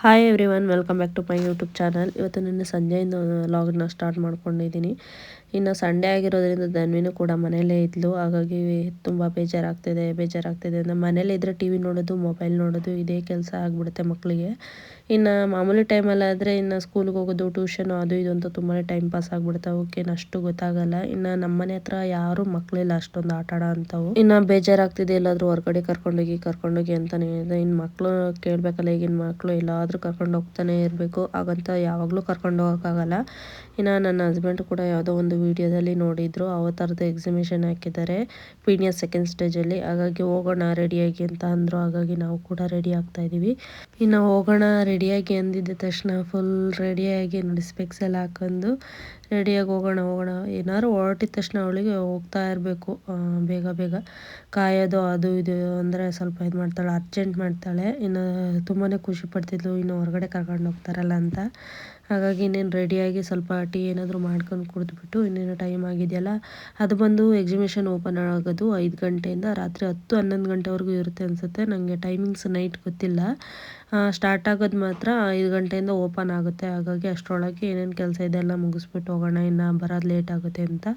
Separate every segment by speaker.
Speaker 1: Hi everyone, welcome back to my YouTube channel. ಇವತ್ತು ನಿನ್ನೆ ಸಂಜೆಯಿಂದ ವ್ಲಾಗ್ನ ಸ್ಟಾರ್ಟ್ ಮಾಡ್ಕೊಂಡಿದ್ದೀನಿ. ಇನ್ನು ಸಂಡೇ ಆಗಿರೋದ್ರಿಂದ ಧನ್ವಿನೂ ಕೂಡ ಮನೇಲೇ ಇದ್ಲು. ಹಾಗಾಗಿ ತುಂಬ ಬೇಜಾರಾಗ್ತಿದೆ ಅಂದರೆ ಮನೇಲಿ ಇದ್ದರೆ ಟಿ ವಿ ನೋಡೋದು, ಮೊಬೈಲ್ ನೋಡೋದು ಇದೇ ಕೆಲಸ ಆಗಿಬಿಡುತ್ತೆ ಮಕ್ಕಳಿಗೆ. ಇನ್ನು ಮಾಮೂಲಿ ಟೈಮಲ್ಲಾದರೆ ಇನ್ನು ಸ್ಕೂಲ್ಗೆ ಹೋಗೋದು, ಟ್ಯೂಷನು ಅದು ಇದು ಅಂತ ತುಂಬಾ ಟೈಮ್ ಪಾಸ್ ಆಗಿಬಿಡುತ್ತೆ. ಅವಕ್ಕೇನು ಅಷ್ಟು ಗೊತ್ತಾಗಲ್ಲ. ಇನ್ನು ನಮ್ಮ ಮನೆ ಹತ್ರ ಯಾರೂ ಮಕ್ಕಳಿಲ್ಲ ಅಷ್ಟೊಂದು ಆಟ ಆಡೋ ಅಂಥವು. ಇನ್ನು ಬೇಜಾರಾಗ್ತಿದೆ, ಎಲ್ಲಾದರೂ ಹೊರಗಡೆ ಕರ್ಕೊಂಡೋಗಿ ಅಂತಲೇ ಇದೆ. ಇನ್ನು ಮಕ್ಕಳು ಕೇಳಬೇಕಲ್ಲ, ಈಗಿನ ಮಕ್ಕಳು ಎಲ್ಲಾದರೂ ಕರ್ಕೊಂಡು ಹೋಗ್ತಾನೆ ಇರಬೇಕು. ಹಾಗಂತ ಯಾವಾಗಲೂ ಕರ್ಕೊಂಡು ಹೋಗೋಕ್ಕಾಗಲ್ಲ. ಇನ್ನು ನನ್ನ ಹಸ್ಬೆಂಡ್ ಕೂಡ ಯಾವುದೋ ಒಂದು ವೀಡಿಯೋದಲ್ಲಿ ನೋಡಿದ್ರು, ಅವತಾರದ್ದು ಎಕ್ಸಿಬಿಷನ್ ಹಾಕಿದ್ದಾರೆ ಪೀಣ್ಯ ಸೆಕೆಂಡ್ ಸ್ಟೇಜಲ್ಲಿ. ಹಾಗಾಗಿ ಹೋಗೋಣ ರೆಡಿಯಾಗಿ ಅಂತ ಅಂದರು. ಹಾಗಾಗಿ ನಾವು ಕೂಡ ರೆಡಿ ಆಗ್ತಾ ಇದ್ದೀವಿ. ಇನ್ನು ಹೋಗೋಣ ರೆಡಿಯಾಗಿ ಅಂದಿದ್ದ ತಕ್ಷಣ ಫುಲ್ ರೆಡಿಯಾಗಿ ನೋಡಿ ಸ್ಪೆಕ್ಸ್ ಎಲ್ಲ ಹಾಕೊಂಡು ರೆಡಿಯಾಗಿ ಹೋಗೋಣ ಏನಾದ್ರು ಹೊರಟಿದ ತಕ್ಷಣ ಅವಳಿಗೆ ಹೋಗ್ತಾ ಇರಬೇಕು ಬೇಗ ಕಾಯೋದು ಅದು ಇದು ಅಂದರೆ ಸ್ವಲ್ಪ ಇದು ಮಾಡ್ತಾಳೆ, ಅರ್ಜೆಂಟ್ ಮಾಡ್ತಾಳೆ. ಇನ್ನು ತುಂಬಾ ಖುಷಿ ಪಡ್ತಿದ್ಲು ಇನ್ನು ಹೊರಗಡೆ ಕರ್ಕೊಂಡು ಹೋಗ್ತಾರಲ್ಲ ಅಂತ. ಹಾಗಾಗಿ ಇನ್ನೇನು ರೆಡಿಯಾಗಿ ಸ್ವಲ್ಪ ಟೀ ಏನಾದರೂ ಮಾಡ್ಕೊಂಡು ಕುಡಿದ್ಬಿಟ್ಟು, ಇನ್ನೇನು ಟೈಮ್ ಆಗಿದೆಯಲ್ಲ, ಅದು ಬಂದು ಎಕ್ಸಿಬಿಷನ್ ಓಪನ್ ಆಗೋದು 5 ಗಂಟೆಯಿಂದ ರಾತ್ರಿ 10-11 ಗಂಟೆವರೆಗೂ ಇರುತ್ತೆ ಅನಿಸುತ್ತೆ. ನನಗೆ ಟೈಮಿಂಗ್ಸ್ ನೈಟ್ ಗೊತ್ತಿಲ್ಲ. ಸ್ಟಾರ್ಟ್ ಆಗೋದು ಮಾತ್ರ 5 ಗಂಟೆಯಿಂದ ಓಪನ್ ಆಗುತ್ತೆ. ಹಾಗಾಗಿ ಅಷ್ಟರೊಳಗೆ ಏನೇನು ಕೆಲಸ ಇದೆ ಎಲ್ಲ ಮುಗಿಸ್ಬಿಟ್ಟು ಹೋಗೋಣ, ಇನ್ನು ಬರೋದು ಲೇಟ್ ಆಗುತ್ತೆ ಅಂತ.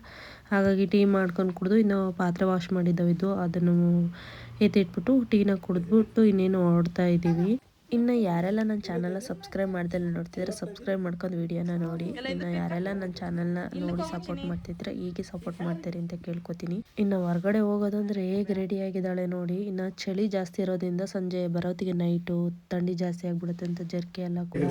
Speaker 1: ಹಾಗಾಗಿ ಟೀ ಮಾಡ್ಕೊಂಡು ಕುಡಿದು, ಇನ್ನು ಪಾತ್ರೆ ವಾಶ್ ಮಾಡಿದ್ದವಿದ್ದು ಅದನ್ನು ಎತ್ತಿಟ್ಬಿಟ್ಟು ಟೀನ ಕುಡಿದ್ಬಿಟ್ಟು ಇನ್ನೇನು ಹೊರಡ್ತಾ ಇದ್ದೀವಿ. ಇನ್ನು ಯಾರೆಲ್ಲ ನನ್ನ ಚಾನಲ್ನ ಸಬ್ಸ್ಕ್ರೈಬ್ ಮಾಡ್ದೆಲ್ಲ ನೋಡ್ತಿದ್ರೆ ಸಬ್ಸ್ಕ್ರೈಬ್ ಮಾಡ್ಕೊಂಡು ವಿಡಿಯೋನ ನೋಡಿ. ಇನ್ನು ಯಾರೆಲ್ಲ ನನ್ನ ಚಾನಲ್ನ ನೋಡಿ ಸಪೋರ್ಟ್ ಮಾಡ್ತಿದ್ರೆ ಹೀಗೆ ಸಪೋರ್ಟ್ ಮಾಡ್ತೀರಿ ಅಂತ ಕೇಳ್ಕೊತೀನಿ. ಇನ್ನು ಹೊರಗಡೆ ಹೋಗೋದಂದ್ರೆ ಹೇಗೆ ರೆಡಿ ಆಗಿದ್ದಾಳೆ ನೋಡಿ. ಇನ್ನು ಚಳಿ ಜಾಸ್ತಿ ಇರೋದ್ರಿಂದ ಸಂಜೆ ಬರೋತ್ತಿಗೆ ನೈಟು ಥಂಡಿ ಜಾಸ್ತಿ ಆಗ್ಬಿಡುತ್ತೆ ಅಂತ ಜರ್ಕಿ ಎಲ್ಲ ಕೂಡ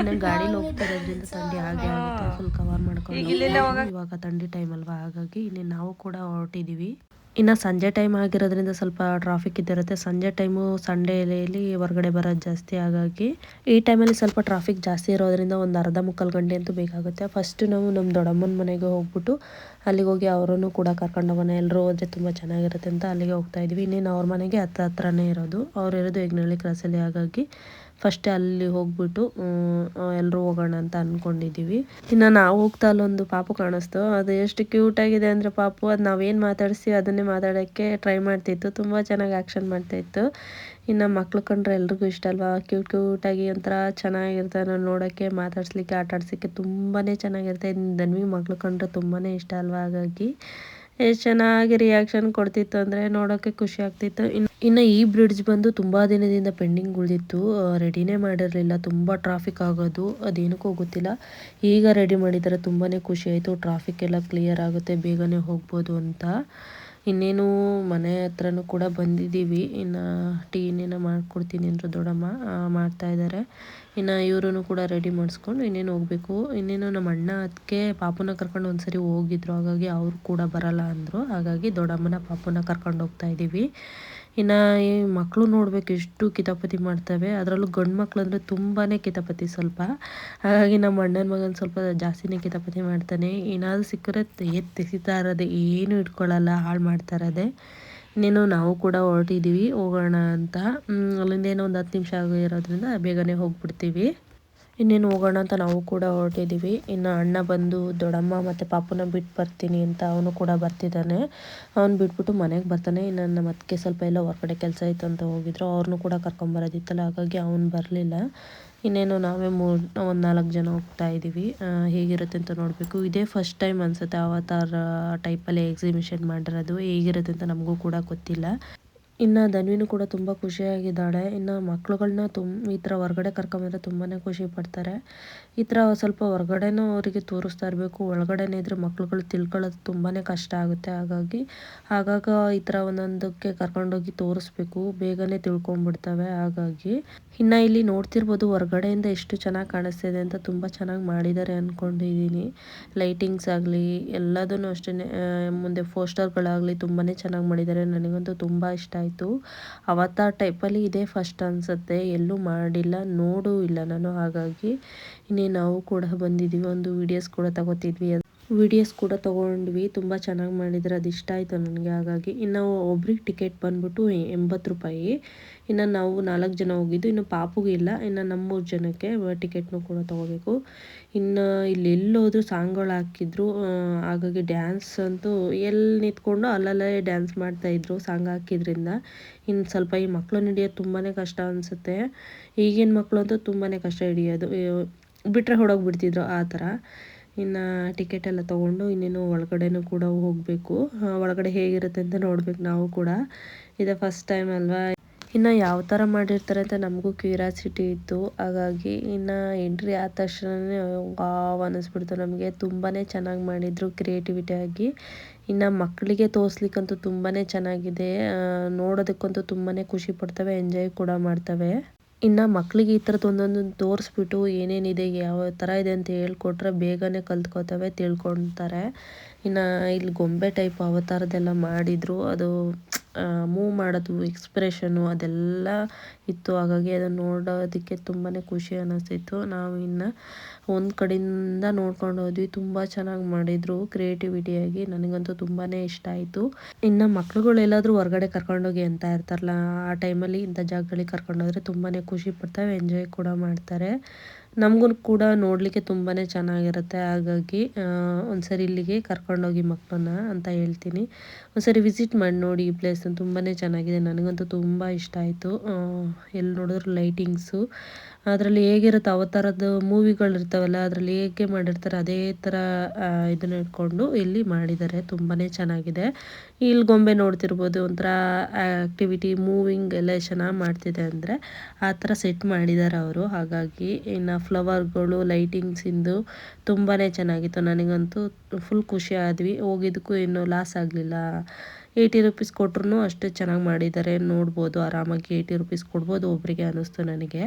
Speaker 1: ಇನ್ನು ಗಾಡೀಲಿ ಹೋಗ್ತಾ ಇರೋದ್ರಿಂದ ಥಂಡಿ ಹಾಗೆ ಆಗುತ್ತೆ. ಫುಲ್ ಕವರ್ ಮಾಡ್ಕೊಂಡು ಇವಾಗ ಥಂಡಿ ಟೈಮ್ ಅಲ್ವಾ, ಹಾಗಾಗಿ ಇಲ್ಲಿ ನಾವು ಕೂಡ ಹೊರಟಿದ್ದೀವಿ. ಇನ್ನು ಸಂಜೆ ಟೈಮ್ ಆಗಿರೋದ್ರಿಂದ ಸ್ವಲ್ಪ ಟ್ರಾಫಿಕ್ ಇದ್ದಿರುತ್ತೆ. ಸಂಜೆ ಟೈಮು ಸಂಡೇಲಿ ಹೊರಗಡೆ ಬರೋದು ಜಾಸ್ತಿ. ಹಾಗಾಗಿ ಈ ಟೈಮಲ್ಲಿ ಸ್ವಲ್ಪ ಟ್ರಾಫಿಕ್ ಜಾಸ್ತಿ ಇರೋದ್ರಿಂದ ಒಂದು ಅರ್ಧ ಮುಕ್ಕಾಲು ಗಂಟೆ ಅಂತೂ ಬೇಕಾಗುತ್ತೆ. ಫಸ್ಟು ನಾವು ನಮ್ಮ ದೊಡ್ಡಮ್ಮನ ಮನೆಗೆ ಹೋಗ್ಬಿಟ್ಟು ಅಲ್ಲಿಗೆ ಹೋಗಿ ಅವರನ್ನು ಕೂಡ ಕರ್ಕೊಂಡು ಹೋಗೋಣ, ಎಲ್ಲರೂ ಹೋದರೆ ತುಂಬ ಚೆನ್ನಾಗಿರುತ್ತೆ ಅಂತ ಅಲ್ಲಿಗೆ ಹೋಗ್ತಾ ಇದ್ವಿ. ಇನ್ನೇನು ಅವ್ರ ಮನೆಗೆ ಹತ್ರನೇ ಇರೋದು, ಅವ್ರು ಇರೋದು ಹೆಗ್ನಳ್ಳಿ ಕ್ರಾಸಲ್ಲಿ. ಹಾಗಾಗಿ ಫಸ್ಟೇ ಅಲ್ಲಿ ಹೋಗ್ಬಿಟ್ಟು ಎಲ್ಲರೂ ಹೋಗೋಣ ಅಂತ ಅಂದ್ಕೊಂಡಿದ್ದೀವಿ. ಇನ್ನು ನಾವು ಹೋಗ್ತಾ ಅಲ್ಲೊಂದು ಪಾಪು ಕಾಣಿಸ್ತು. ಅದು ಎಷ್ಟು ಕ್ಯೂಟಾಗಿದೆ ಅಂದರೆ ಪಾಪು, ಅದು ನಾವೇನು ಮಾತಾಡಿಸ್ತೀವಿ ಅದನ್ನೇ ಮಾತಾಡೋಕ್ಕೆ ಟ್ರೈ ಮಾಡ್ತಿತ್ತು. ತುಂಬ ಚೆನ್ನಾಗಿ ಆ್ಯಕ್ಷನ್ ಮಾಡ್ತಾಯಿತ್ತು. ಇನ್ನು ಮಕ್ಳು ಕಂಡ್ರೆ ಎಲ್ರಿಗೂ ಇಷ್ಟ ಅಲ್ವಾ, ಕ್ಯೂಟಾಗಿ ಒಂಥರ ಚೆನ್ನಾಗಿರ್ತಾರೆ ನೋಡೋಕ್ಕೆ, ಮಾತಾಡ್ಸ್ಲಿಕ್ಕೆ, ಆಟ ಆಡ್ಸೋಕ್ಕೆ ತುಂಬಾ ಚೆನ್ನಾಗಿರುತ್ತೆ. ಧನ್ವಿ ಮಕ್ಳು ಕಂಡ್ರೆ ತುಂಬಾ ಇಷ್ಟ ಅಲ್ವಾ. ಹಾಗಾಗಿ ಎಷ್ಟು ಚೆನ್ನಾಗಿ ರಿಯಾಕ್ಷನ್ ಕೊಡ್ತಿತ್ತು ಅಂದರೆ ನೋಡೋಕ್ಕೆ ಖುಷಿ ಆಗ್ತಿತ್ತು. ಇನ್ನು ಈ ಬ್ರಿಡ್ಜ್ ಬಂದು ತುಂಬ ದಿನದಿಂದ ಪೆಂಡಿಂಗ್ ಉಳಿದಿತ್ತು, ರೆಡಿನೇ ಮಾಡಿರಲಿಲ್ಲ. ತುಂಬ ಟ್ರಾಫಿಕ್ ಆಗೋದು, ಅದೇನಕ್ಕೂ ಗೊತ್ತಿಲ್ಲ. ಈಗ ರೆಡಿ ಮಾಡಿದ್ದಾರೆ, ತುಂಬಾ ಖುಷಿ ಆಯಿತು. ಟ್ರಾಫಿಕ್ ಎಲ್ಲ ಕ್ಲಿಯರ್ ಆಗುತ್ತೆ, ಬೇಗನೆ ಹೋಗ್ಬೋದು ಅಂತ. ಇನ್ನೇನು ಮನೆ ಹತ್ರನೂ ಕೂಡ ಬಂದಿದ್ದೀವಿ. ಇನ್ನು ಟೀ ಇನ್ನೇನು ಮಾಡಿಕೊಡ್ತೀನಿ ಅಂದರು ದೊಡ್ಡಮ್ಮ, ಮಾಡ್ತಾಯಿದ್ದಾರೆ. ಇನ್ನು ಇವರು ಕೂಡ ರೆಡಿ ಮಾಡಿಸ್ಕೊಂಡು ಇನ್ನೇನು ಹೋಗಬೇಕು. ಇನ್ನೇನು ನಮ್ಮ ಅಣ್ಣ ಅದಕ್ಕೆ ಪಾಪುನ ಕರ್ಕೊಂಡು ಒಂದ್ಸರಿ ಹೋಗಿದ್ರು, ಹಾಗಾಗಿ ಅವರು ಕೂಡ ಬರಲ್ಲ ಅಂದರು. ಹಾಗಾಗಿ ದೊಡ್ಡಮ್ಮನ ಪಾಪುನ ಕರ್ಕೊಂಡು ಹೋಗ್ತಾ ಇದ್ದೀವಿ. ಇನ್ನು ಈ ಮಕ್ಕಳು ನೋಡಬೇಕು ಎಷ್ಟು ಕಿತಾಪತಿ ಮಾಡ್ತವೆ, ಅದರಲ್ಲೂ ಗಂಡು ಮಕ್ಳು ಅಂದರೆ ತುಂಬಾ ಕಿತಾಪತಿ ಸ್ವಲ್ಪ. ಹಾಗಾಗಿ ನಮ್ಮ ಅಣ್ಣನ ಮಗನ ಸ್ವಲ್ಪ ಜಾಸ್ತಿನೇ ಕಿತಾಪತಿ ಮಾಡ್ತಾನೆ. ಏನಾದರೂ ಸಿಕ್ಕರೆ ತೆಗಿತಾ ಇರೋದೆ, ಏನು ಇಟ್ಕೊಳ್ಳಲ್ಲ, ಹಾಳು ಮಾಡ್ತಾ ಇರೋದೆ. ಇನ್ನೇನು ನಾವು ಕೂಡ ಹೊರಟಿದ್ದೀವಿ ಹೋಗೋಣ ಅಂತ. ಅಲ್ಲಿಂದ ಏನೋ ಒಂದು 10 ನಿಮಿಷ ಆಗಿರೋದ್ರಿಂದ ಬೇಗನೆ ಹೋಗ್ಬಿಡ್ತೀವಿ. ಇನ್ನೇನು ಹೋಗೋಣ ಅಂತ ನಾವು ಕೂಡ ಹೊರಟಿದ್ದೀವಿ. ಇನ್ನು ಅಣ್ಣ ಬಂದು ದೊಡ್ಡಮ್ಮ ಮತ್ತು ಪಾಪುನ ಬಿಟ್ಟು ಬರ್ತೀನಿ ಅಂತ ಅವನು ಕೂಡ ಬರ್ತಿದ್ದಾನೆ. ಅವ್ನು ಬಿಟ್ಬಿಟ್ಟು ಮನೆಗೆ ಬರ್ತಾನೆ. ಇನ್ನು ನಮ್ಮ ಅತ್ತಿಗೆ ಸ್ವಲ್ಪ ಎಲ್ಲ ಹೊರಗಡೆ ಕೆಲಸ ಇತ್ತು ಅಂತ ಹೋಗಿದ್ರು, ಅವ್ರನ್ನೂ ಕೂಡ ಕರ್ಕೊಂಬರೋದಿತ್ತಲ್ಲ, ಹಾಗಾಗಿ ಅವನು ಬರಲಿಲ್ಲ. ಇನ್ನೇನು ನಾವೇ ಒಂದು 4 ಜನ ಹೋಗ್ತಾ ಇದ್ದೀವಿ. ಹೇಗಿರುತ್ತೆ ಅಂತ ನೋಡಬೇಕು. ಇದೇ ಫಸ್ಟ್ ಟೈಮ್ ಅನಿಸುತ್ತೆ ಅವತಾರ ಟೈಪಲ್ಲಿ ಎಕ್ಸಿಬಿಷನ್ ಮಾಡಿರೋದು. ಹೇಗಿರುತ್ತೆ ಅಂತ ನಮಗೂ ಕೂಡ ಗೊತ್ತಿಲ್ಲ. ಇನ್ನು ಧನ್ವಿನೂ ಕೂಡ ತುಂಬ ಖುಷಿಯಾಗಿದ್ದಾಳೆ. ಇನ್ನು ಮಕ್ಳುಗಳನ್ನ ಈ ಥರ ಹೊರಗಡೆ ಕರ್ಕೊಂಬಂದ್ರೆ ತುಂಬಾ ಖುಷಿ ಪಡ್ತಾರೆ. ಈ ಥರ ಸ್ವಲ್ಪ ಹೊರಗಡೆನೂ ಅವರಿಗೆ ತೋರಿಸ್ತಾ ಇರಬೇಕು. ಒಳಗಡೆನೇ ಇದ್ದರೆ ಮಕ್ಳುಗಳು ತಿಳ್ಕೊಳ್ಳೋದು ತುಂಬಾ ಕಷ್ಟ ಆಗುತ್ತೆ. ಹಾಗಾಗಿ ಆಗಾಗ ಈ ಥರ ಒಂದೊಂದಕ್ಕೆ ಕರ್ಕೊಂಡೋಗಿ ತೋರಿಸ್ಬೇಕು, ಬೇಗನೆ ತಿಳ್ಕೊಂಬಿಡ್ತವೆ. ಹಾಗಾಗಿ ಇನ್ನು ಇಲ್ಲಿ ನೋಡ್ತಿರ್ಬೋದು ಹೊರಗಡೆಯಿಂದ ಎಷ್ಟು ಚೆನ್ನಾಗಿ ಕಾಣಿಸ್ತಿದೆ ಅಂತ. ತುಂಬ ಚೆನ್ನಾಗಿ ಮಾಡಿದ್ದಾರೆ ಅಂದ್ಕೊಂಡಿದ್ದೀನಿ. ಲೈಟಿಂಗ್ಸ್ ಆಗಲಿ ಎಲ್ಲದೂ ಅಷ್ಟೇ, ಮುಂದೆ ಪೋಸ್ಟರ್ಗಳಾಗಲಿ ತುಂಬಾ ಚೆನ್ನಾಗಿ ಮಾಡಿದ್ದಾರೆ. ನನಗಂತೂ ತುಂಬ ಇಷ್ಟ ಆಯಿತು. ಅವತಾರ್ ಟೈಪಲ್ಲಿ ಇದೇ ಫಸ್ಟ್ ಅನಿಸುತ್ತೆ, ಎಲ್ಲೂ ಮಾಡಿಲ್ಲ, ನೋಡೂ ಇಲ್ಲ ನಾನು. ಹಾಗಾಗಿ ಇನ್ನೇ ನಾವು ಕೂಡ ಬಂದಿದ್ದೀವಿ, ಒಂದು ವೀಡಿಯೋಸ್ ಕೂಡ ತಗೋತಿದ್ವಿ. ವಿಡಿಯೋಸ್ ಕೂಡ ತೊಗೊಂಡ್ವಿ. ತುಂಬ ಚೆನ್ನಾಗಿ ಮಾಡಿದ್ರು, ಅದು ಇಷ್ಟ ಆಯಿತು ನನಗೆ. ಹಾಗಾಗಿ ಇನ್ನು ಒಬ್ರಿಗೆ ಟಿಕೆಟ್ ಬಂದ್ಬಿಟ್ಟು 80 ರೂಪಾಯಿ. ಇನ್ನು ನಾವು 4 ಜನ ಹೋಗಿದ್ದು, ಇನ್ನು ಪಾಪುಗೆ ಇಲ್ಲ, ಇನ್ನು ನಮ್ಮ 3 ಜನಕ್ಕೆ ಟಿಕೆಟ್ನು ಕೂಡ ತೊಗೋಬೇಕು. ಇನ್ನು ಇಲ್ಲಿ ಎಲ್ಲೋದ್ರೂ ಸಾಂಗ್ಗಳು ಹಾಕಿದ್ರು, ಹಾಗಾಗಿ ಡ್ಯಾನ್ಸ್ ಅಂತೂ ಎಲ್ಲಿ ನಿಂತ್ಕೊಂಡು ಅಲ್ಲಲ್ಲೇ ಡ್ಯಾನ್ಸ್ ಮಾಡ್ತಾಯಿದ್ರು ಸಾಂಗ್ ಹಾಕಿದ್ರಿಂದ. ಇನ್ನು ಸ್ವಲ್ಪ ಈ ಮಕ್ಕಳನ್ನ ಹಿಡಿಯೋದು ತುಂಬಾ ಕಷ್ಟ ಅನಿಸುತ್ತೆ. ಈಗಿನ ಮಕ್ಕಳು ಅಂತೂ ತುಂಬಾ ಕಷ್ಟ ಹಿಡಿಯೋದು, ಬಿಟ್ಟರೆ ಹೊಡೋಗ್ಬಿಡ್ತಿದ್ರು ಆ ಥರ. ಇನ್ನು ಟಿಕೆಟ್ ಎಲ್ಲ ತೊಗೊಂಡು ಇನ್ನೇನು ಒಳಗಡೆನೂ ಕೂಡ ಹೋಗಬೇಕು. ಒಳಗಡೆ ಹೇಗಿರುತ್ತೆ ಅಂತ ನೋಡ್ಬೇಕು ನಾವು ಕೂಡ, ಇದೇ ಫಸ್ಟ್ ಟೈಮ್ ಅಲ್ವಾ. ಇನ್ನು ಯಾವ ಥರ ಮಾಡಿರ್ತಾರೆ ಅಂತ ನಮಗೂ ಕ್ಯೂರಿಯಾಸಿಟಿ ಇತ್ತು. ಹಾಗಾಗಿ ಇನ್ನು ಎಂಟ್ರಿ ಆದ ತಕ್ಷಣವೇ ವಾವ್ ಅನ್ನಿಸ್ಬಿಡ್ತು ನಮಗೆ. ತುಂಬಾ ಚೆನ್ನಾಗಿ ಮಾಡಿದರು ಕ್ರಿಯೇಟಿವಿಟಿಯಾಗಿ. ಇನ್ನು ಮಕ್ಕಳಿಗೆ ತೋರಿಸ್ಲಿಕ್ಕಂತೂ ತುಂಬಾ ಚೆನ್ನಾಗಿದೆ, ನೋಡೋದಕ್ಕಂತೂ ತುಂಬಾ ಖುಷಿ ಪಡ್ತವೆ, ಎಂಜಾಯ್ ಕೂಡ ಮಾಡ್ತವೆ. ಇನ್ನು ಮಕ್ಕಳಿಗೆ ಈ ಥರದ್ದು ಒಂದೊಂದು ತೋರಿಸ್ಬಿಟ್ಟು ಏನೇನಿದೆ ಯಾವ ಥರ ಇದೆ ಅಂತ ಹೇಳ್ಕೊಟ್ರೆ ಬೇಗನೆ ಕಲ್ತ್ಕೋತವೆ, ತಿಳ್ಕೊತಾರೆ. ಇನ್ನು ಇಲ್ಲಿ ಗೊಂಬೆ ಟೈಪ್ ಅವತಾರದೆಲ್ಲ ಮಾಡಿದರು, ಅದು ಮೂವ್ ಮಾಡೋದು ಎಕ್ಸ್ಪ್ರೆಷನು ಅದೆಲ್ಲ ಇತ್ತು. ಹಾಗಾಗಿ ಅದನ್ನು ನೋಡೋದಕ್ಕೆ ತುಂಬಾ ಖುಷಿ ಅನ್ನಿಸ್ತಿತ್ತು. ನಾವು ಇನ್ನು ಒಂದು ಕಡೆಯಿಂದ ನೋಡ್ಕೊಂಡು ಹೋದ್ವಿ. ತುಂಬ ಚೆನ್ನಾಗಿ ಮಾಡಿದರು ಕ್ರಿಯೇಟಿವಿಟಿಯಾಗಿ, ನನಗಂತೂ ತುಂಬಾ ಇಷ್ಟ ಆಯಿತು. ಇನ್ನು ಮಕ್ಳುಗಳು ಎಲ್ಲಾದರೂ ಹೊರಗಡೆ ಕರ್ಕೊಂಡೋಗಿ ಅಂತ ಇರ್ತಾರಲ್ಲ, ಆ ಟೈಮಲ್ಲಿ ಇಂಥ ಜಾಗಗಳಿಗೆ ಕರ್ಕೊಂಡೋದ್ರೆ ತುಂಬಾ ಖುಷಿ ಪಡ್ತವೆ, ಎಂಜಾಯ್ ಕೂಡ ಮಾಡ್ತಾರೆ. ನಮಗೂ ಕೂಡ ನೋಡಲಿಕ್ಕೆ ತುಂಬಾ ಚೆನ್ನಾಗಿರುತ್ತೆ. ಹಾಗಾಗಿ ಒಂದ್ಸರಿ ಇಲ್ಲಿಗೆ ಕರ್ಕೊಂಡೋಗಿ ಮಕ್ಕಳನ್ನ ಅಂತ ಹೇಳ್ತೀನಿ. ಒಂದ್ಸರಿ ವಿಸಿಟ್ ಮಾಡಿ ನೋಡಿ ಈ ಪ್ಲೇಸ್, ತುಂಬಾ ಚೆನ್ನಾಗಿದೆ. ನನಗಂತೂ ತುಂಬ ಇಷ್ಟ ಆಯಿತು. ಎಲ್ಲಿ ನೋಡಿದ್ರು ಲೈಟಿಂಗ್ಸು, ಅದರಲ್ಲಿ ಹೇಗಿರುತ್ತೆ ಅವತಾರದ್ದು ಮೂವಿಗಳಿರ್ತಾವಲ್ಲ, ಅದರಲ್ಲಿ ಹೇಗೆ ಮಾಡಿರ್ತಾರೆ ಅದೇ ಥರ ಇದನ್ನ ಇಟ್ಕೊಂಡು ಇಲ್ಲಿ ಮಾಡಿದ್ದಾರೆ. ತುಂಬಾ ಚೆನ್ನಾಗಿದೆ. ಇಲ್ಲಿ ಗೊಂಬೆ ನೋಡ್ತಿರ್ಬೋದು, ಒಂಥರ ಆ್ಯಕ್ಟಿವಿಟಿ ಮೂವಿಂಗ್ ಎಲ್ಲ ಚೆನ್ನಾಗಿ ಮಾಡ್ತಿದೆ ಅಂದರೆ ಆ ಥರ ಸೆಟ್ ಮಾಡಿದ್ದಾರೆ ಅವರು. ಹಾಗಾಗಿ ಇನ್ನು ಫ್ಲವರ್ಗಳು ಲೈಟಿಂಗ್ಸಿಂದು ತುಂಬಾ ಚೆನ್ನಾಗಿತ್ತು. ನನಗಂತೂ ಫುಲ್ ಖುಷಿ ಆದ್ವಿ. ಹೋಗಿದ್ದಕ್ಕೂ ಇನ್ನೂ ಲಾಸ್ ಆಗಲಿಲ್ಲ. 80 ರೂಪೀಸ್ ಕೊಟ್ರು ಅಷ್ಟೇ ಚೆನ್ನಾಗಿ ಮಾಡಿದ್ದಾರೆ. ನೋಡ್ಬೋದು ಆರಾಮಾಗಿ 80 ರೂಪೀಸ್ ಕೊಡ್ಬೋದು ಒಬ್ಬರಿಗೆ ಅನ್ನಿಸ್ತು ನನಗೆ.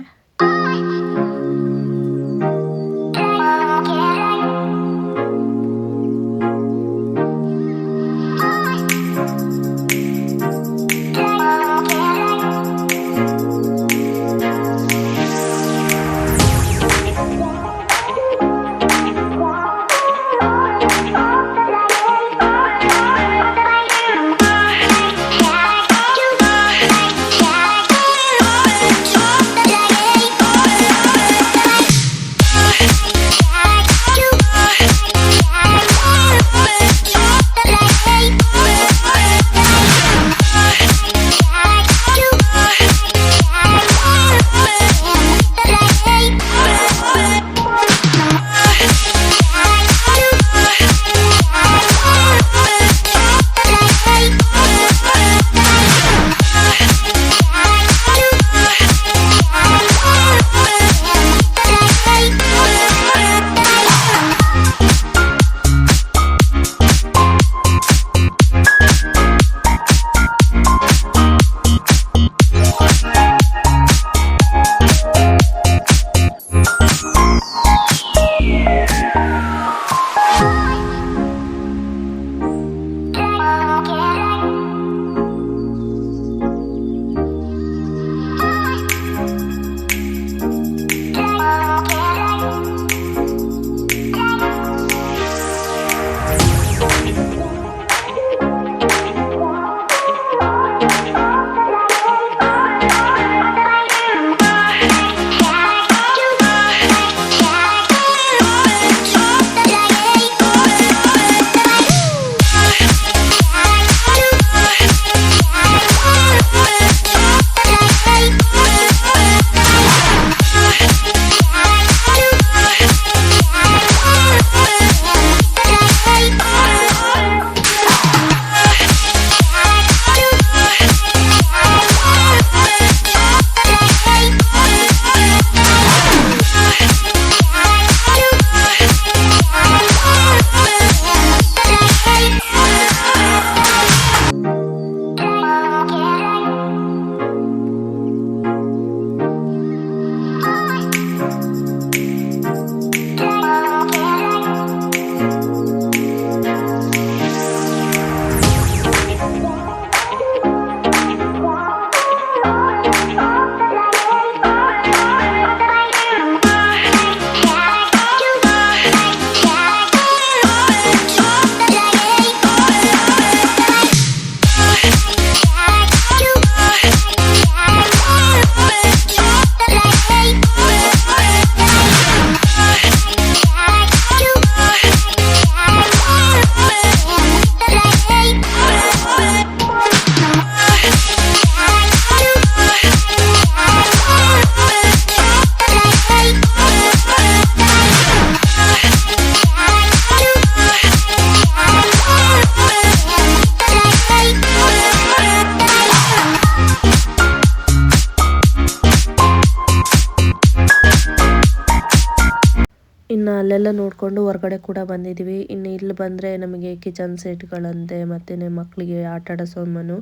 Speaker 1: ಇನ್ನು ಅಲ್ಲೆಲ್ಲ ನೋಡಿಕೊಂಡು ಹೊರಗಡೆ ಕೂಡ ಬಂದಿದ್ದೀವಿ. ಇನ್ನು ಇಲ್ಲಿ ಬಂದರೆ ನಮಗೆ ಕಿಚನ್ ಸೆಟ್ಗಳಂತೆ ಮತ್ತು ಮಕ್ಕಳಿಗೆ ಆಟ ಆಡೋ ಸಾಮಾನು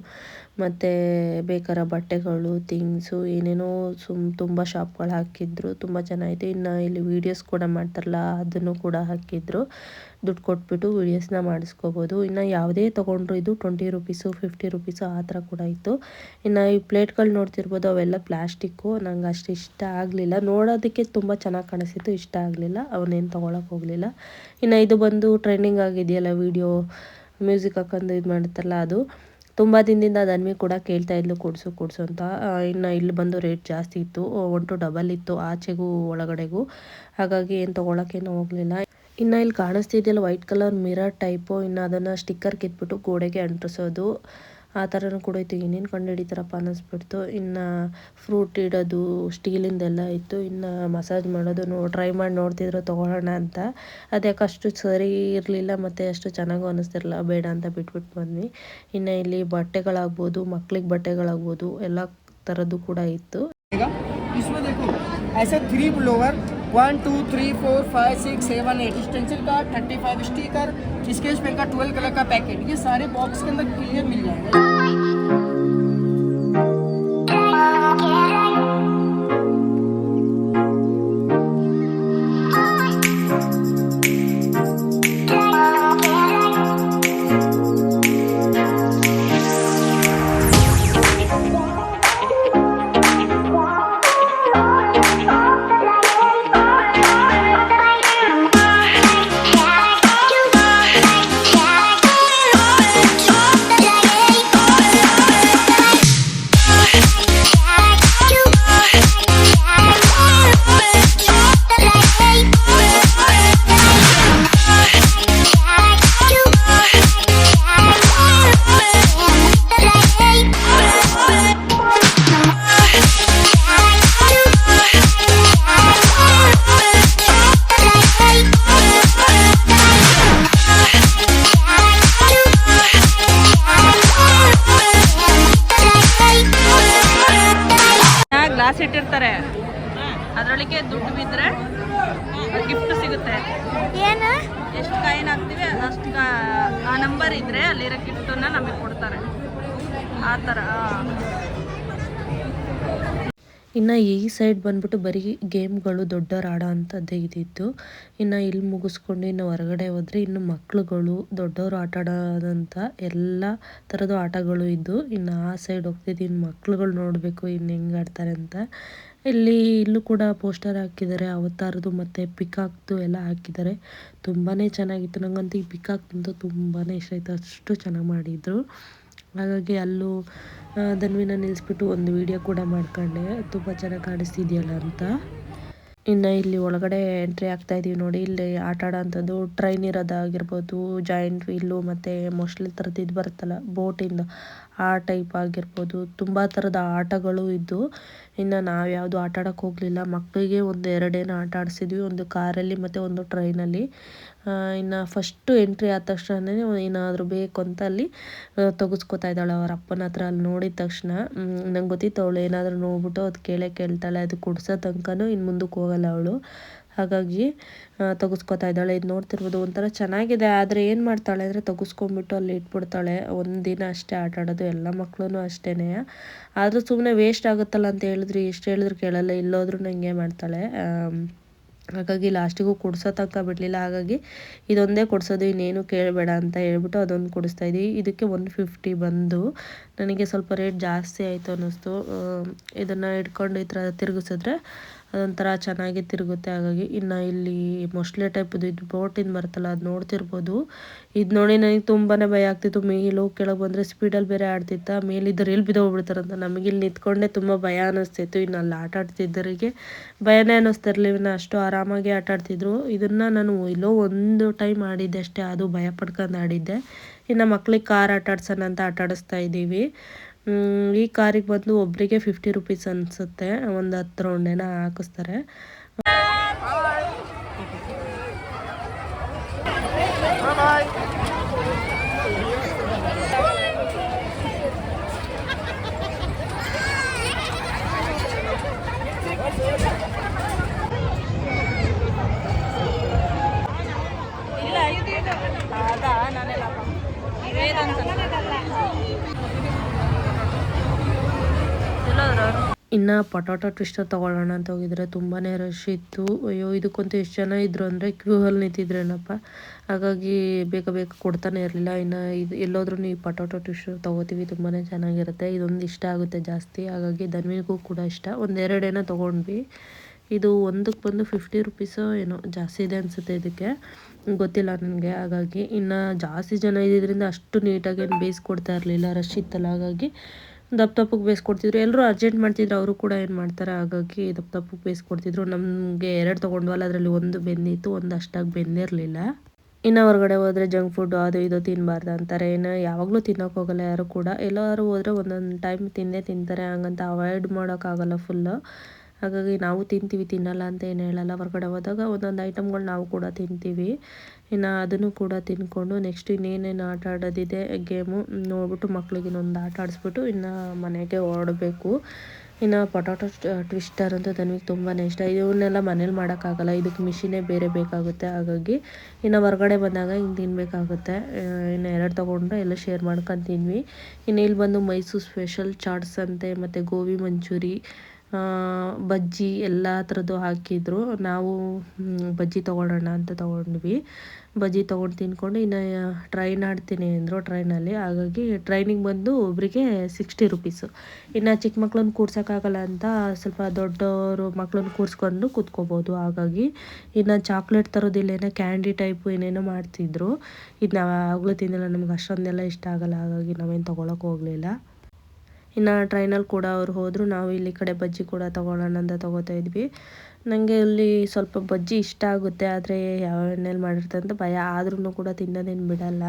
Speaker 1: ಮತ್ತು ಬೇಕಾದ ಬಟ್ಟೆಗಳು ಥಿಂಗ್ಸು ಏನೇನೋ ತುಂಬ ಶಾಪ್ಗಳು ಹಾಕಿದ್ರು. ತುಂಬ ಚೆನ್ನಾಗಿತ್ತು. ಇನ್ನು ಇಲ್ಲಿ ವೀಡಿಯೋಸ್ ಕೂಡ ಮಾಡ್ತಾರಲ್ಲ ಅದನ್ನು ಕೂಡ ಹಾಕಿದ್ರು. ದುಡ್ಡು ಕೊಟ್ಬಿಟ್ಟು ವೀಡಿಯೋಸ್ನ ಮಾಡಿಸ್ಕೋಬೋದು. ಇನ್ನು ಯಾವುದೇ ತೊಗೊಂಡ್ರು ಇದು 20 ರುಪೀಸು 50 ರುಪೀಸು ಆ ಥರ ಕೂಡ ಇತ್ತು. ಇನ್ನು ಈ ಪ್ಲೇಟ್ಗಳು ನೋಡ್ತಿರ್ಬೋದು ಅವೆಲ್ಲ ಪ್ಲಾಸ್ಟಿಕ್ಕು. ನಂಗೆ ಅಷ್ಟು ಇಷ್ಟ ಆಗಲಿಲ್ಲ. ನೋಡೋದಕ್ಕೆ ತುಂಬ ಚೆನ್ನಾಗಿ ಕಾಣಿಸ್ತಿತ್ತು, ಇಷ್ಟ ಆಗಲಿಲ್ಲ, ಅವನ್ನೇನು ತೊಗೊಳಕ್ಕೆ ಹೋಗಲಿಲ್ಲ. ಇನ್ನು ಇದು ಬಂದು ಟ್ರೆಂಡಿಂಗ್ ಆಗಿದೆಯಲ್ಲ ವಿಡಿಯೋ ಮ್ಯೂಸಿಕ್ ಹಾಕೊಂಡು ಇದು ಮಾಡ್ತಾರಲ್ಲ ಅದು. ತುಂಬ ದಿನದಿಂದ ಧನ್ವಿ ಕೂಡ ಕೇಳ್ತಾ ಇದ್ಲು ಕೊಡಿಸು ಅಂತ. ಇನ್ನು ಇಲ್ಲಿ ಬಂದು ರೇಟ್ ಜಾಸ್ತಿ ಇತ್ತು, 1 to ಡಬಲ್ ಇತ್ತು ಆಚೆಗೂ ಒಳಗಡೆಗೂ. ಹಾಗಾಗಿ ಏನು ತೊಗೊಳಕ್ಕೇನು ಹೋಗಲಿಲ್ಲ. ಇನ್ನು ಇಲ್ಲಿ ಕಾಣಿಸ್ತಿದೆಯಲ್ಲ ವೈಟ್ ಕಲರ್ ಮಿರರ್ ಟೈಪು, ಇನ್ನು ಅದನ್ನು ಸ್ಟಿಕ್ಕರ್ ಕಿತ್ಬಿಟ್ಟು ಗೋಡೆಗೆ ಅಂಟಿಸೋದು ಆ ಥರನೂ ಕೂಡ ಇತ್ತು. ಏನೇನು ಕಂಡು ಹಿಡಿತಾರಪ್ಪ ಅನ್ನಿಸ್ಬಿಡ್ತು. ಇನ್ನು ಫ್ರೂಟ್ ಇಡೋದು ಸ್ಟೀಲಿಂದೆಲ್ಲ ಇತ್ತು. ಇನ್ನು ಮಸಾಜ್ ಮಾಡೋದು ಟ್ರೈ ಮಾಡಿ ನೋಡ್ತಿದ್ರು ತೊಗೊಳ್ಳೋಣ ಅಂತ. ಅದ್ಯಾಕೆ ಅಷ್ಟು ಸರಿ ಇರಲಿಲ್ಲ ಮತ್ತು ಅಷ್ಟು ಚೆನ್ನಾಗೂ ಅನ್ನಿಸ್ತಿರಲಿಲ್ಲ, ಬೇಡ ಅಂತ ಬಿಟ್ಬಿಟ್ಟು ಬಂದ್ವಿ. ಇನ್ನು ಇಲ್ಲಿ ಬಟ್ಟೆಗಳಾಗ್ಬೋದು, ಮಕ್ಳಿಗೆ ಬಟ್ಟೆಗಳಾಗ್ಬೋದು ಎಲ್ಲ ಥರದ್ದು ಕೂಡ ಇತ್ತು.
Speaker 2: ऐसे 3 ब्लोवर 1 2 3 4 5 6 7 8 स्टेंसिल का 35 स्टिकर स्केच पेन का 12 कलर का पैकेट, ये सारे बॉक्स के अंदर क्लियर मिल जाएगा।
Speaker 1: ಗ್ಲಾಸ್ ಇಟ್ಟಿರ್ತಾರೆ, ಅದರೊಳಗೆ ದುಡ್ಡು ಬಿದ್ದರೆ ಗಿಫ್ಟ್ ಸಿಗುತ್ತೆ. ಏನು ಎಷ್ಟು ಕಾಯಿನ್ ಹಾಕ್ತೀವಿ ಅಷ್ಟು ಆ ನಂಬರ್ ಇದ್ದರೆ ಅಲ್ಲಿರೋ ಗಿಫ್ಟನ್ನು ನಮಗೆ ಕೊಡ್ತಾರೆ ಆ ಥರ. ಇನ್ನು ಈ ಸೈಡ್ ಬಂದ್ಬಿಟ್ಟು ಬರೀ ಗೇಮ್ಗಳು ದೊಡ್ಡವ್ರು ಆಡೋ ಅಂಥದ್ದೇ ಇದ್ದಿತ್ತು. ಇನ್ನು ಇಲ್ಲಿ ಮುಗಿಸ್ಕೊಂಡು ಇನ್ನು ಹೊರಗಡೆ ಹೋದರೆ ಇನ್ನು ಮಕ್ಳುಗಳು ದೊಡ್ಡವರು ಆಟ ಆಡೋದಂಥ ಎಲ್ಲ ಥರದ ಆಟಗಳು ಇದ್ದು. ಇನ್ನು ಆ ಸೈಡ್ ಹೋಗ್ತಿದ್ದು ಇನ್ನು ಮಕ್ಳುಗಳು ನೋಡಬೇಕು ಇನ್ನು ಹೆಂಗೆ ಆಡ್ತಾರೆ ಅಂತ. ಇಲ್ಲೂ ಕೂಡ ಪೋಸ್ಟರ್ ಹಾಕಿದ್ದಾರೆ ಅವತಾರದು ಮತ್ತು ಪಿಕಾಕ್ದು ಎಲ್ಲ ಹಾಕಿದ್ದಾರೆ. ತುಂಬಾ ಚೆನ್ನಾಗಿತ್ತು. ನನಗಂತೂ ಈ ಪಿಕಾಕ್ದಂತೂ ತುಂಬಾ ಇಷ್ಟ ಆಯಿತು, ಅಷ್ಟು ಚೆನ್ನಾಗಿ ಮಾಡಿದರು. ಹಾಗಾಗಿ ಅಲ್ಲೂ ಧನ್ವಿನ ನಿಲ್ಲಿಸ್ಬಿಟ್ಟು ಒಂದು ವಿಡಿಯೋ ಕೂಡ ಮಾಡ್ಕೊಂಡೆ, ತುಂಬ ಚೆನ್ನಾಗಿ ಕಾಣಿಸ್ತಿದೆಯಲ್ಲ ಅಂತ. ಇನ್ನು ಇಲ್ಲಿ ಒಳಗಡೆ ಎಂಟ್ರಿ ಆಗ್ತಾ ಇದೀವಿ ನೋಡಿ. ಇಲ್ಲಿ ಆಟ ಆಡೋ ಅಂಥದ್ದು ಟ್ರೈನ್ ಇರೋದಾಗಿರ್ಬೋದು, ಜಾಯಿಂಟ್ ವೀಲು ಮತ್ತು ಮೋಸ್ಟ್ಲಿ ಥರದ್ದು ಇದು ಬರುತ್ತಲ್ಲ ಬೋಟಿಂದ ಆ ಟೈಪ್ ಆಗಿರ್ಬೋದು. ತುಂಬ ಥರದ ಆಟಗಳು ಇದ್ದು. ಇನ್ನು ನಾವು ಯಾವುದು ಆಟ ಆಡೋಕ್ಕೆ ಹೋಗಲಿಲ್ಲ. ಮಕ್ಕಳಿಗೆ ಒಂದು 2 ಏನೋ ಆಟ ಆಡಿಸಿದ್ವಿ, ಒಂದು ಕಾರಲ್ಲಿ ಮತ್ತು ಒಂದು ಟ್ರೈನಲ್ಲಿ. ಇನ್ನು ಫಸ್ಟು ಎಂಟ್ರಿ ಆದ ತಕ್ಷಣವೇ ಏನಾದರೂ ಬೇಕು ಅಂತ ಅಲ್ಲಿ ತೆಗೆಸ್ಕೊತಾ ಇದ್ದಾಳೆ ಅವ್ರ ಅಪ್ಪನ ಹತ್ರ. ಅಲ್ಲಿ ನೋಡಿದ ತಕ್ಷಣ ನಂಗೆ ಗೊತ್ತಿತ್ತು ಅವಳು ಏನಾದರೂ ನೋಡ್ಬಿಟ್ಟು ಅದು ಕೇಳ್ತಾಳೆ. ಅದು ಕೊಡ್ಸೋ ತನಕನೂ ಇನ್ನು ಮುಂದಕ್ಕೆ ಹೋಗಲ್ಲ ಅವಳು. ಹಾಗಾಗಿ ತೆಗೆಸ್ಕೊತಾ ಇದ್ದಾಳೆ. ಇದು ನೋಡ್ತಿರ್ಬೋದು ಒಂಥರ ಚೆನ್ನಾಗಿದೆ. ಆದರೆ ಏನು ಮಾಡ್ತಾಳೆ ಅಂದರೆ ತೆಗೆಸ್ಕೊಂಬಿಟ್ಟು ಅಲ್ಲಿ ಇಟ್ಬಿಡ್ತಾಳೆ. ಒಂದು ದಿನ ಅಷ್ಟೇ ಆಟ ಆಡೋದು, ಎಲ್ಲ ಮಕ್ಕಳು ಅಷ್ಟೇ. ಆದರೂ ಸುಮ್ಮನೆ ವೇಸ್ಟ್ ಆಗುತ್ತಲ್ಲ ಅಂತ ಹೇಳಿದ್ರು, ಎಷ್ಟು ಹೇಳಿದ್ರು ಕೇಳಲ್ಲ, ಇಲ್ಲೋದ್ರೂ ಹಿಂಗೆ ಮಾಡ್ತಾಳೆ. ಹಾಗಾಗಿ ಲಾಸ್ಟಿಗೂ ಕೊಡ್ಸೋ ತನಕ ಬಿಡಲಿಲ್ಲ. ಹಾಗಾಗಿ ಇದೊಂದೇ ಕೊಡಿಸೋದು, ಇನ್ನೇನು ಕೇಳಬೇಡ ಅಂತ ಹೇಳ್ಬಿಟ್ಟು ಅದೊಂದು ಕೊಡಿಸ್ತಾಯಿದ್ವಿ. ಇದಕ್ಕೆ 150 ಬಂದು ನನಗೆ ಸ್ವಲ್ಪ ರೇಟ್ ಜಾಸ್ತಿ ಆಯಿತು ಅನ್ನಿಸ್ತು. ಇದನ್ನು ಇಟ್ಕೊಂಡು ಈ ಥರ ತಿರುಗಿಸಿದ್ರೆ ಅದೊಂಥರ ಚೆನ್ನಾಗಿ ತಿರುಗುತ್ತೆ. ಹಾಗಾಗಿ ಇನ್ನು ಇಲ್ಲಿ ಮೊಸಳೆ ಟೈಪದು ಇದು ಬೋಟಿಂದ ಬರುತ್ತಲ್ಲ ಅದು ನೋಡ್ತಿರ್ಬೋದು. ಇದು ನೋಡಿ ನನಗೆ ತುಂಬಾ ಭಯ ಆಗ್ತಿತ್ತು. ಮೇಲೂ ಕೆಳಗೆ ಬಂದರೆ ಸ್ಪೀಡಲ್ಲಿ ಬೇರೆ ಆಡ್ತಿತ್ತ, ಮೇಲಿದ್ದರೆ ಎಲ್ಲಿ ಬಿದ್ದೋಗ್ಬಿಡ್ತಾರಂತ ನಮಗೆ ಇಲ್ಲಿ ನಿಂತ್ಕೊಂಡೆ ತುಂಬ ಭಯ ಅನ್ನಿಸ್ತಿತ್ತು. ಇನ್ನು ಅಲ್ಲಿ ಆಟ ಆಡ್ತಿದ್ದರಿಗೆ ಭಯನೇ ಅನ್ನಿಸ್ತಿರ್ಲಿಲ್ಲ, ಅಷ್ಟು ಆರಾಮಾಗಿ ಆಟ ಆಡ್ತಿದ್ರು. ಇದನ್ನು ನಾನು ಎಲ್ಲೋ ಒಂದು ಟೈಮ್ ಆಡಿದ್ದೆ ಅಷ್ಟೇ, ಅದು ಭಯ ಪಡ್ಕೊಂಡು ಆಡಿದ್ದೆ. ಇನ್ನು ಮಕ್ಳಿಗೆ ಕಾರ್ ಆಟ ಆಡ್ಸೋಣ ಅಂತ ಆಟ ಆಡಿಸ್ತಾ ಇದ್ದೀವಿ. ಈ ಕಾರಿಗೆ ಬಂದು ಒಬ್ಬರಿಗೆ 50 ರುಪೀಸ್ ಅನಿಸುತ್ತೆ, ಒಂದು 10 ರೌಂಡೇನ ಹಾಕಿಸ್ತಾರೆ. ಇನ್ನು ಪೊಟಾಟೊ ಟ್ವಿಸ್ಟರ್ ತೊಗೊಳ್ಳೋಣ ಅಂತ ಹೋಗಿದ್ರೆ ತುಂಬಾ ರಶ್ ಇತ್ತು. ಅಯ್ಯೋ ಇದಕ್ಕಂತೂ ಎಷ್ಟು ಜನ ಇದ್ದರು ಅಂದರೆ ಕ್ಯೂ ಅಲ್ಲಿ ನಿಂತಿದ್ರೇನಪ್ಪ. ಹಾಗಾಗಿ ಬೇಗ ಬೇಗ ಕೊಡ್ತಾನೆ ಇರಲಿಲ್ಲ. ಇನ್ನು ಇದು ಎಲ್ಲೋದ್ರೂ ಈ ಪೊಟಾಟೊ ಟ್ವಿಸ್ಟರ್ ತೊಗೋತೀವಿ, ತುಂಬಾ ಚೆನ್ನಾಗಿರುತ್ತೆ. ಇದೊಂದು ಇಷ್ಟ ಆಗುತ್ತೆ ಜಾಸ್ತಿ, ಹಾಗಾಗಿ ಧನ್ವಿಗೂ ಕೂಡ ಇಷ್ಟ. ಒಂದೆರಡೇನೋ ತೊಗೊಂಡ್ವಿ. ಇದು ಒಂದಕ್ಕೆ ಬಂದು 50 ರುಪೀಸೋ ಏನೋ ಜಾಸ್ತಿ ಇದೆ ಅನಿಸುತ್ತೆ, ಇದಕ್ಕೆ ಗೊತ್ತಿಲ್ಲ ನನಗೆ. ಹಾಗಾಗಿ ಇನ್ನು ಜಾಸ್ತಿ ಜನ ಇದ್ದಿದ್ದರಿಂದ ಅಷ್ಟು ನೀಟಾಗಿ ಏನು ಬೇಯಿಸ್ಕೊಡ್ತಾ ಇರಲಿಲ್ಲ, ರಶ್ ಇತ್ತಲ್ಲ. ಹಾಗಾಗಿ ದಪ್ಪಗೆ ಬೇಯಿಸ್ಕೊಡ್ತಿದ್ರು. ಎಲ್ಲರೂ ಅರ್ಜೆಂಟ್ ಮಾಡ್ತಿದ್ರು, ಅವರು ಕೂಡ ಏನು ಮಾಡ್ತಾರೆ, ಹಾಗಾಗಿ ದಪ್ಪಗೆ ಬೇಯಿಸ್ಕೊಡ್ತಿದ್ರು. ನಮಗೆ 2 ತೊಗೊಂಡ್ವಲ್ಲ, ಅದರಲ್ಲಿ ಒಂದು ಬೆಂದಿತ್ತು, ಒಂದು ಅಷ್ಟಾಗಿ ಬೆಂದಿರಲಿಲ್ಲ. ಇನ್ನು ಹೊರಗಡೆ ಹೋದರೆ ಜಂಕ್ ಫುಡ್ಡು ಅದು ಇದು ತಿನ್ನಬಾರ್ದು ಅಂತಾರೆ. ಇನ್ನು ಯಾವಾಗಲೂ ತಿನ್ನೋಕೆ ಹೋಗಲ್ಲ ಯಾರು ಕೂಡ. ಎಲ್ಲರೂ ಹೋದರೆ ಒಂದೊಂದು ಟೈಮ್ ತಿಂದೇ ತಿಂತಾರೆ, ಹಂಗಂತ ಅವಾಯ್ಡ್ ಮಾಡೋಕ್ಕಾಗಲ್ಲ ಫುಲ್ಲು. ಹಾಗಾಗಿ ನಾವು ತಿಂತೀವಿ, ತಿನ್ನಲ್ಲ ಅಂತ ಏನು ಹೇಳಲ್ಲ. ಹೊರಗಡೆ ಹೋದಾಗ ಒಂದೊಂದು ಐಟಮ್ಗಳು ನಾವು ಕೂಡ ತಿಂತೀವಿ. ಇನ್ನು ಅದನ್ನು ಕೂಡ ತಿಂದ್ಕೊಂಡು ನೆಕ್ಸ್ಟ್ ಇನ್ನೇನೇನು ಆಟ ಆಡೋದಿದೆ ಗೇಮು ನೋಡ್ಬಿಟ್ಟು ಮಕ್ಳಿಗೆ ಇನ್ನೊಂದು ಆಟ ಆಡಿಸ್ಬಿಟ್ಟು ಇನ್ನು ಮನೆಗೆ ಹೊರಡಬೇಕು. ಇನ್ನು ಪೊಟಾಟೊ ಟ್ವಿಸ್ಟರ್ ಅಂತೂ ನನಗೆ ತುಂಬಾ ಇಷ್ಟ. ಇವನ್ನೆಲ್ಲ ಮನೇಲಿ ಮಾಡೋಕ್ಕಾಗಲ್ಲ, ಇದಕ್ಕೆ ಮಿಷಿನೇ ಬೇರೆ ಬೇಕಾಗುತ್ತೆ. ಹಾಗಾಗಿ ಇನ್ನು ಹೊರಗಡೆ ಬಂದಾಗ ಹಿಂಗೆ ತಿನ್ನಬೇಕಾಗುತ್ತೆ. ಇನ್ನು 2 ತೊಗೊಂಡ್ರೆ ಎಲ್ಲ ಶೇರ್ ಮಾಡ್ಕೊಂಡು ತಿನ್ವಿ. ಇನ್ನು ಇಲ್ಲಿ ಬಂದು ಮೈಸೂರು ಸ್ಪೆಷಲ್ ಚಾಟ್ಸ್ ಅಂತೆ, ಮತ್ತು ಗೋಬಿ ಮಂಚೂರಿ, ಬಜ್ಜಿ ಎಲ್ಲ ಥರದ್ದು ಹಾಕಿದ್ರು. ನಾವು ಬಜ್ಜಿ ತೊಗೊಳ್ಳೋಣ ಅಂತ ತೊಗೊಂಡ್ವಿ. ಬಜ್ಜಿ ತೊಗೊಂಡು ತಿಂದ್ಕೊಂಡು ಇನ್ನು ಟ್ರೈನ್ ಆಡ್ತೀನಿ ಅಂದರು ಟ್ರೈನಲ್ಲಿ. ಹಾಗಾಗಿ ಟ್ರೈನಿಗೆ ಬಂದು ಒಬ್ಬರಿಗೆ 60 ರುಪೀಸು. ಇನ್ನು ಚಿಕ್ಕ ಮಕ್ಳನ್ನ ಕೂರ್ಸೋಕ್ಕಾಗಲ್ಲ ಅಂತ ಸ್ವಲ್ಪ ದೊಡ್ಡವರು ಮಕ್ಳನ್ನ ಕೂರಿಸ್ಕೊಂಡು ಕೂತ್ಕೋಬೋದು. ಹಾಗಾಗಿ ಇನ್ನು ಚಾಕ್ಲೇಟ್ ಥರದಿಲ್ಲೇನೋ ಕ್ಯಾಂಡಿ ಟೈಪು ಏನೇನೋ ಮಾಡ್ತಿದ್ರು. ಇದು ನಾವು ಯಾವಾಗಲೂ ತಿನ್ನಲ್ಲ, ನಮ್ಗೆ ಅಷ್ಟೊಂದೆಲ್ಲ ಇಷ್ಟ ಆಗಲ್ಲ. ಹಾಗಾಗಿ ನಾವೇನು ತೊಗೊಳಕ್ಕೆ ಹೋಗಲಿಲ್ಲ. ಇನ್ನು ಟ್ರೈನಲ್ಲಿ ಕೂಡ ಅವ್ರು ಹೋದರು. ನಾವು ಇಲ್ಲಿ ಕಡೆ ಬಜ್ಜಿ ಕೂಡ ತೊಗೊಳ್ಳೋಣ ಅಂತ ತೊಗೋತಾ ಇದ್ವಿ. ನನಗೆ ಇಲ್ಲಿ ಸ್ವಲ್ಪ ಬಜ್ಜಿ ಇಷ್ಟ ಆಗುತ್ತೆ, ಆದರೆ ಯಾವ ಎಣ್ಣೆಲಿ ಮಾಡಿರ್ತಾರೆ ಅಂತ ಭಯ. ಆದ್ರೂ ಕೂಡ ತಿನ್ನೋದೇನು ಬಿಡಲ್ಲ.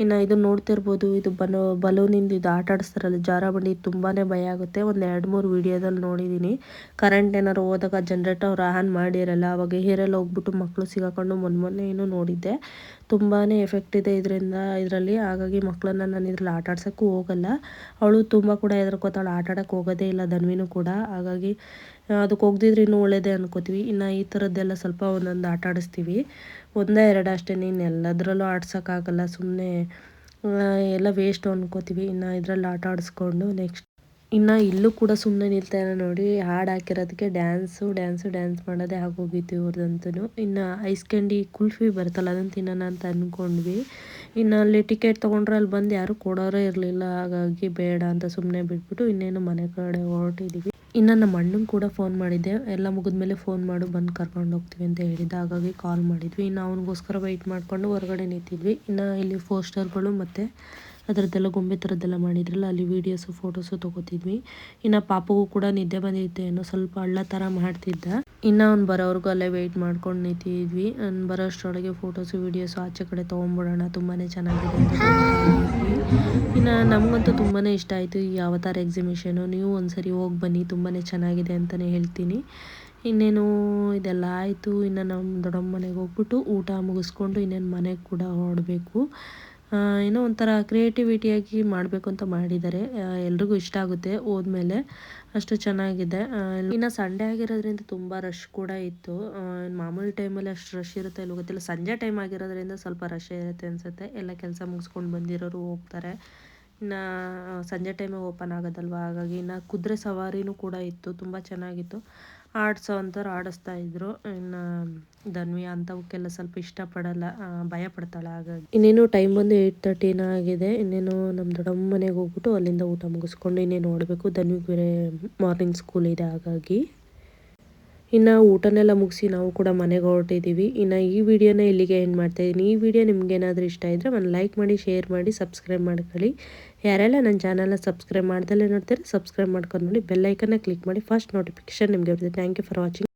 Speaker 1: ಇನ್ನು ಇದು ನೋಡ್ತಿರ್ಬೋದು, ಇದು ಬಲೂನಿಂದ ಇದು ಆಟ ಆಡಿಸ್ತಾರಲ್ಲ ಜಾರಬಂಡಿ, ತುಂಬಾ ಭಯ ಆಗುತ್ತೆ. ಒಂದು 2-3 ವೀಡಿಯೋದಲ್ಲಿ ನೋಡಿದ್ದೀನಿ. ಕರೆಂಟ್ ಏನಾರು ಹೋದಾಗ ಜನ್ರೇಟರ್ ಆನ್ ಮಾಡಿರಲ್ಲ, ಅವಾಗ ಹೇರಲ್ಲಿ ಹೋಗ್ಬಿಟ್ಟು ಮಕ್ಕಳು ಸಿಗಾಕೊಂಡು ಮೊನ್ನೆ ಏನೋ ನೋಡಿದ್ದೆ. ತುಂಬಾ ಎಫೆಕ್ಟ್ ಇದೆ ಇದರಲ್ಲಿ. ಹಾಗಾಗಿ ಮಕ್ಕಳನ್ನ ನಾನು ಇದ್ರಲ್ಲಿ ಆಟ ಆಡ್ಸೋಕ್ಕೂ ಹೋಗಲ್ಲ. ಅವಳು ತುಂಬ ಕೂಡ ಹೆದರ್ಕೋತಾಳೆ, ಆಟ ಆಡೋಕ್ಕೆ ಹೋಗೋದೇ ಇಲ್ಲ ಧನ್ವಿನೂ ಕೂಡ. ಹಾಗಾಗಿ ಅದಕ್ಕೆ ಹೋಗ್ದಿದ್ರೆ ಇನ್ನೂ ಒಳ್ಳೇದೇ ಅನ್ಕೋತೀವಿ. ಇನ್ನು ಈ ಥರದ್ದೆಲ್ಲ ಸ್ವಲ್ಪ ಒಂದೊಂದು ಆಟ ಆಡಿಸ್ತೀವಿ, 1-2 ಅಷ್ಟೇ. ಎಲ್ಲದರಲ್ಲೂ ಆಡ್ಸೋಕ್ಕಾಗಲ್ಲ, ಸುಮ್ಮನೆ ಎಲ್ಲ ವೇಸ್ಟ್ ಅನ್ಕೋತೀವಿ. ಇನ್ನು ಇದರಲ್ಲಿ ಆಟ ಆಡಿಸ್ಕೊಂಡು ನೆಕ್ಸ್ಟ್ ಇನ್ನು ಇಲ್ಲೂ ಕೂಡ ಸುಮ್ಮನೆ ನಿಲ್ತಾಯಿಲ್ಲ ನೋಡಿ, ಹಾಡು ಹಾಕಿರೋದಕ್ಕೆ ಡ್ಯಾನ್ಸ್ ಮಾಡೋದೇ ಆಗೋಗಿತ್ತು ಇವ್ರದಂತೂ. ಇನ್ನು ಐಸ್ ಕ್ಯಾಂಡಿ ಕುಲ್ಫಿ ಬರುತ್ತಲ್ಲ, ಅದನ್ನು ತಿನ್ನೋಣ ಅಂತ ಅಂದ್ಕೊಂಡ್ವಿ. ಇನ್ನು ಅಲ್ಲಿ ಟಿಕೆಟ್ ತೊಗೊಂಡ್ರೆ ಅಲ್ಲಿ ಬಂದು ಯಾರೂ ಕೊಡೋರೇ ಇರಲಿಲ್ಲ. ಹಾಗಾಗಿ ಬೇಡ ಅಂತ ಸುಮ್ಮನೆ ಬಿಟ್ಬಿಟ್ಟು ಇನ್ನೇನು ಮನೆ ಕಡೆ ಹೊರಟಿದ್ದೀವಿ. ಇನ್ನು ನಮ್ಮ ಅಣ್ಣಂಗೆ ಕೂಡ ಫೋನ್ ಮಾಡಿದ್ದೆ, ಎಲ್ಲ ಮುಗಿದ್ಮೇಲೆ ಫೋನ್ ಮಾಡು, ಬಂದು ಕರ್ಕೊಂಡು ಹೋಗ್ತೀವಿ ಅಂತ ಹೇಳಿದ್ದೆ. ಹಾಗಾಗಿ ಕಾಲ್ ಮಾಡಿದ್ವಿ. ಇನ್ನು ಅವನಿಗೋಸ್ಕರ ವೆಯ್ಟ್ ಮಾಡಿಕೊಂಡು ಹೊರಗಡೆ ನಿಂತಿದ್ವಿ. ಇನ್ನು ಇಲ್ಲಿ ಪೋಸ್ಟರ್ಗಳು ಮತ್ತು ಅದರದ್ದೆಲ್ಲ ಗೊಂಬೆ ಥರದ್ದೆಲ್ಲ ಮಾಡಿದ್ರಲ್ಲ, ಅಲ್ಲಿ ವೀಡಿಯೋಸು ಫೋಟೋಸು ತೊಗೋತಿದ್ವಿ. ಇನ್ನು ಪಾಪಗೂ ಕೂಡ ನಿದ್ದೆ ಬಂದಿತ್ತು, ಏನೋ ಸ್ವಲ್ಪ ಹಳ್ಳ ಥರ ಮಾಡ್ತಿದ್ದ. ಇನ್ನು ಅವ್ನು ಬರೋವ್ರಿಗೂ ಅಲ್ಲೇ ವೆಯ್ಟ್ ಮಾಡ್ಕೊಂಡು ನಿಂತಿದ್ವಿ. ಅವ್ನು ಬರೋ ಅಷ್ಟರೊಳಗೆ ಫೋಟೋಸು ವೀಡಿಯೋಸು ಆಚೆ ಕಡೆ ತೊಗೊಂಬಿಡೋಣ, ತುಂಬಾ ಚೆನ್ನಾಗಿದೆ ಅಂತ ತೊಗೊಂಡಿದ್ವಿ. ಇನ್ನು ನಮಗಂತೂ ತುಂಬಾ ಇಷ್ಟ ಆಯಿತು ಈ ಅವತಾರ ಎಕ್ಸಿಬಿಷನು. ನೀವು ಒಂದ್ಸರಿ ಹೋಗಿ ಬನ್ನಿ, ತುಂಬಾ ಚೆನ್ನಾಗಿದೆ ಅಂತಲೇ ಹೇಳ್ತೀನಿ. ಇನ್ನೇನು ಇದೆಲ್ಲ ಆಯಿತು. ಇನ್ನು ನಮ್ಮ ದೊಡ್ಡಮ್ಮ ಮನೆಗೆ ಹೋಗ್ಬಿಟ್ಟು ಊಟ ಮುಗಿಸ್ಕೊಂಡು ಇನ್ನೇನು ಮನೆಗೆ ಕೂಡ ಹೊರಡಬೇಕು. ಏನೋ ಒಂಥರ ಕ್ರಿಯೇಟಿವಿಟಿಯಾಗಿ ಮಾಡಬೇಕು ಅಂತ ಮಾಡಿದ್ದಾರೆ. ಎಲ್ರಿಗೂ ಇಷ್ಟ ಆಗುತ್ತೆ ಹೋದ್ಮೇಲೆ, ಅಷ್ಟು ಚೆನ್ನಾಗಿದೆ. ಇನ್ನು ಸಂಡೇ ಆಗಿರೋದ್ರಿಂದ ತುಂಬ ರಶ್ ಕೂಡ ಇತ್ತು. ಮಾಮೂಲಿ ಟೈಮಲ್ಲಿ ಅಷ್ಟು ರಶ್ ಇರುತ್ತೆ ಇಲ್ಲೋ ಗೊತ್ತಿಲ್ಲ, ಸಂಜೆ ಟೈಮ್ ಆಗಿರೋದ್ರಿಂದ ಸ್ವಲ್ಪ ರಶ್ ಇರುತ್ತೆ ಅನಿಸುತ್ತೆ. ಎಲ್ಲ ಕೆಲಸ ಮುಗಿಸ್ಕೊಂಡು ಬಂದಿರೋರು ಹೋಗ್ತಾರೆ. ಇನ್ನು ಸಂಜೆ ಟೈಮಿಗೆ ಓಪನ್ ಆಗೋದಲ್ವ, ಹಾಗಾಗಿ ಇನ್ನು ಕುದುರೆ ಸವಾರಿನೂ ಕೂಡ ಇತ್ತು, ತುಂಬ ಚೆನ್ನಾಗಿತ್ತು. ಆಡಿಸೋ ಆಡಿಸ್ತಾ ಇದ್ರು. ಇನ್ನು ಧನ್ವಿ ಅಂಥವಕ್ಕೆಲ್ಲ ಸ್ವಲ್ಪ ಇಷ್ಟಪಡಲ್ಲ, ಭಯ ಪಡ್ತಾಳೆ. ಹಾಗಾಗಿ ಇನ್ನೇನು ಟೈಮ್ ಬಂದು 8:30 ಆಗಿದೆ. ಇನ್ನೇನು ನಮ್ಮ ದೊಡ್ಡಮ್ಮ ಮನೆಗೆ ಹೋಗ್ಬಿಟ್ಟು ಅಲ್ಲಿಂದ ಊಟ ಮುಗಿಸ್ಕೊಂಡು ಇನ್ನೇನು ನೋಡಬೇಕು. ಧನ್ವಿಗೆ ಬೇರೆ ಮಾರ್ನಿಂಗ್ ಸ್ಕೂಲ್ ಇದೆ, ಹಾಗಾಗಿ ಇನ್ನು ಊಟನೆಲ್ಲ ಮುಗಿಸಿ ನಾವು ಕೂಡ ಮನೆಗೆ ಹೊರಟಿದ್ದೀವಿ. ಇನ್ನು ಈ ವಿಡಿಯೋನ ಇಲ್ಲಿಗೆ ಎಂಡ್ ಮಾಡ್ತಾಯಿದ್ದೀನಿ. ಈ ವಿಡಿಯೋ ನಿಮ್ಗೇನಾದರೂ ಇಷ್ಟ ಇದ್ದರೆ ಒಂದು ಲೈಕ್ ಮಾಡಿ, ಶೇರ್ ಮಾಡಿ, ಸಬ್ಸ್ಕ್ರೈಬ್ ಮಾಡ್ಕೊಳ್ಳಿ. ಯಾರೆಲ್ಲ ನನ್ನ ಚಾನಲ್ನ ಸಬ್ಸ್ಕ್ರೈಬ್ ಮಾಡ್ದಲ್ಲೇ ನೋಡ್ತಾರೆ ಸಬ್ಸ್ಕ್ರೈಬ್ ಮಾಡ್ಕೊಂಡು ನೋಡಿ, ಬೆಲ್ಲೈಕನ್ನ ಕ್ಲಿಕ್ ಮಾಡಿ, ಫಸ್ಟ್ ನೋಟಿಫಿಕೇಷನ್ ನಿಮಗೆ ಬರುತ್ತೆ. Thank you for watching.